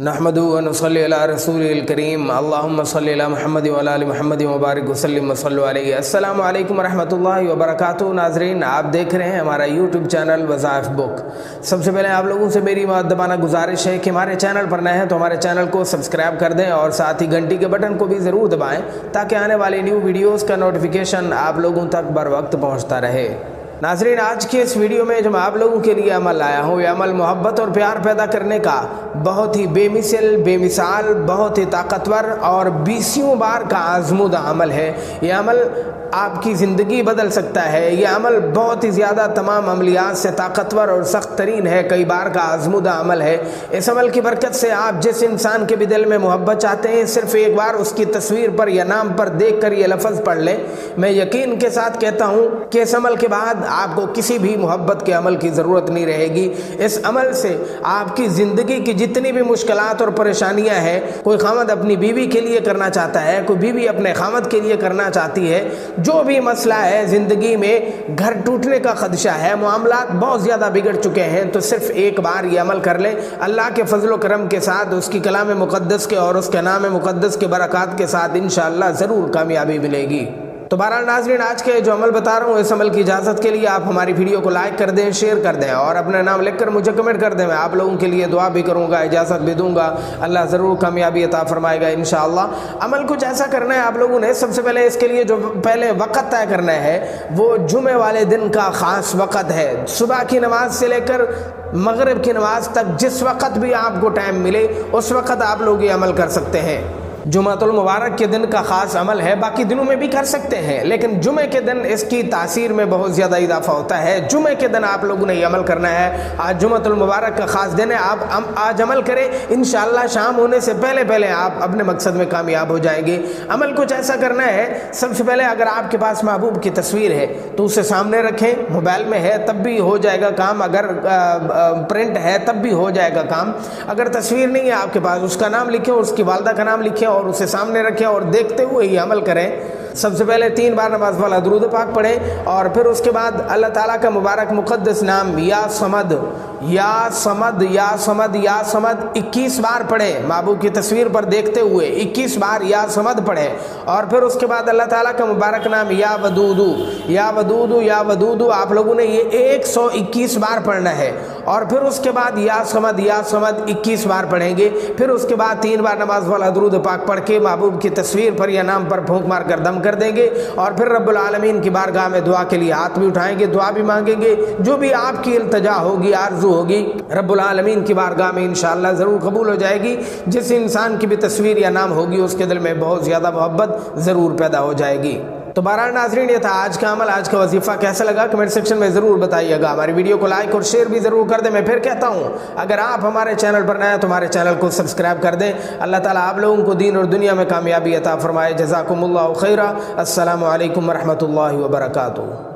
नहमदु व नसल्ली अला रसूलिल करीम अल्लाहुम्मा सल्लि अला मुहम्मद व अला आलि मुहम्मद व बारिक वसल्लिम व सल्लु अलैहि। अस्सलामु अलैकुम व रहमतुल्लाहि व बरकातुहू। नाज़रीन, आप देख रहे हैं हमारा यूट्यूब चैनल वज़ाइफ बुक। सबसे पहले आप लोगों से मेरी मुअद्दबाना गुजारिश है कि हमारे चैनल पर नए हैं तो हमारे चैनल को सब्सक्राइब कर दें और साथ ही घंटी के बटन को भी ज़रूर दबाएँ ताकि आने वाली न्यू वीडियोज़ का नोटिफिकेशन आप लोगों तक बर वक्त पहुँचता रहे। नाज़रीन, आज के इस वीडियो में जो मैं आप लोगों के लिए अमल लाया हूँ, ये अमल मोहब्बत और प्यार पैदा करने का बहुत ही बेमिसल, बेमिसाल, बहुत ही ताकतवर और 20 बार का आज़मूदा अमल है। ये अमल आपकी ज़िंदगी बदल सकता है। ये अमल बहुत ही ज़्यादा तमाम अमलियात से ताकतवर और सख्त तरीन है, कई बार का आज़मूदा अमल है। इस अमल की बरकत से आप जिस इंसान के भी दिल में मोहब्बत चाहते हैं, सिर्फ एक बार उसकी तस्वीर पर या नाम पर देख कर ये लफ्ज़ पढ़ लें। मैं यकीन के साथ कहता हूँ कि इस अमल के बाद आपको किसी भी मोहब्बत के अमल की ज़रूरत नहीं रहेगी। इस अमल से आपकी ज़िंदगी की जितनी भी मुश्किलात और परेशानियां हैं, कोई खामद अपनी बीवी के लिए करना चाहता है, कोई बीवी अपने खामद के लिए करना चाहती है, जो भी मसला है ज़िंदगी में, घर टूटने का खदशा है, मामलात बहुत ज़्यादा बिगड़ चुके हैं, तो सिर्फ एक बार ये अमल कर लें। अल्लाह के फजल करम के साथ, उसकी कलाम मुक़द्दस के और उसके नाम मुक़द्दस के बरक़ात के साथ इंशाअल्लाह ज़रूर कामयाबी मिलेगी। तो बहरहाल नाज़रीन, आज के जो अमल बता रहा हूँ, इस अमल की इजाज़त के लिए आप हमारी वीडियो को लाइक कर दें, शेयर कर दें और अपना नाम लिखकर मुझे कमेंट कर दें। मैं आप लोगों के लिए दुआ भी करूँगा, इजाज़त भी दूँगा। अल्लाह ज़रूर कामयाबी अता फरमाएगा इंशाअल्लाह। अमल कुछ ऐसा करना है आप लोगों ने। सबसे पहले इसके लिए जो पहले वक़्त तय करना है वो जुमे वाले दिन का ख़ास वक़्त है। सुबह की नमाज से लेकर मगरिब की नमाज तक जिस वक़्त भी आपको टाइम मिले उस वक़्त आप लोग ये अमल कर सकते हैं। जुमातुल मुबारक के दिन का ख़ास अमल है, बाकी दिनों में भी कर सकते हैं, लेकिन जुमे के दिन इसकी तासीर में बहुत ज़्यादा इजाफा होता है। जुमे के दिन आप लोगों ने ये अमल करना है। आज जुमातुल मुबारक का ख़ास दिन है, आप आज अमल करें। इंशाअल्लाह शाम होने से पहले पहले आप अपने मकसद में कामयाब हो जाएंगे। अमल कुछ ऐसा करना है, सबसे पहले अगर आपके पास महबूब की तस्वीर है तो उसे सामने रखें। मोबाइल में है तब भी हो जाएगा काम, अगर प्रिंट है तब भी हो जाएगा काम। अगर तस्वीर नहीं है आपके पास, उसका नाम लिखें, उसकी वालदा का नाम लिखें और उसे सामने रखें और देखते हुए ही अमल करें। सबसे पहले 3 बार नमाज वाला दुरूद पाक पढ़ें और फिर उसके बाद अल्लाह ताला का मुबारक मुक़द्दस नाम या समद या समद या समद या समद 21 बार पढ़ें। महबूब की तस्वीर पर देखते हुए 21 बार या समद पढ़ें और फिर उसके बाद अल्लाह ताला का मुबारक नाम या वदूदू या वदूदू या वदूदू आप लोगों ने ये 121 बार पढ़ना है और फिर उसके बाद या समद 21 बार पढ़ेंगे। फिर उसके बाद 3 बार नमाज वाला दुरूद पाक पढ़ के महबूब की तस्वीर पर या नाम पर फूंक मार कर दम कर देंगे और फिर रब्बुल आलमीन की बारगाह में दुआ के लिए हाथ भी उठाएंगे, दुआ भी मांगेंगे। जो भी आपकी इल्तिजा होगी, आरज़ू होगी, रब्बुल आलमीन की बारगाह में इंशाअल्लाह ज़रूर कबूल हो जाएगी। जिस इंसान की भी तस्वीर या नाम होगी उसके दिल में बहुत ज़्यादा मोहब्बत ज़रूर पैदा हो जाएगी। तो बहरहाल नाज़रीन, ये था आज का अमल, आज का वजीफ़ा। कैसा लगा कमेंट सेक्शन में ज़रूर बताइएगा। हमारी वीडियो को लाइक और शेयर भी ज़रूर कर दें। मैं फिर कहता हूँ, अगर आप हमारे चैनल पर नए हैं तो हमारे चैनल को सब्सक्राइब कर दें। अल्लाह ताला आप लोगों को दीन और दुनिया में कामयाबी अता फरमाए। जज़ाकुमुल्लाहु खैरा। अस्सलामु अलैकुम व रहमतुल्लाहि व बरकातुहू।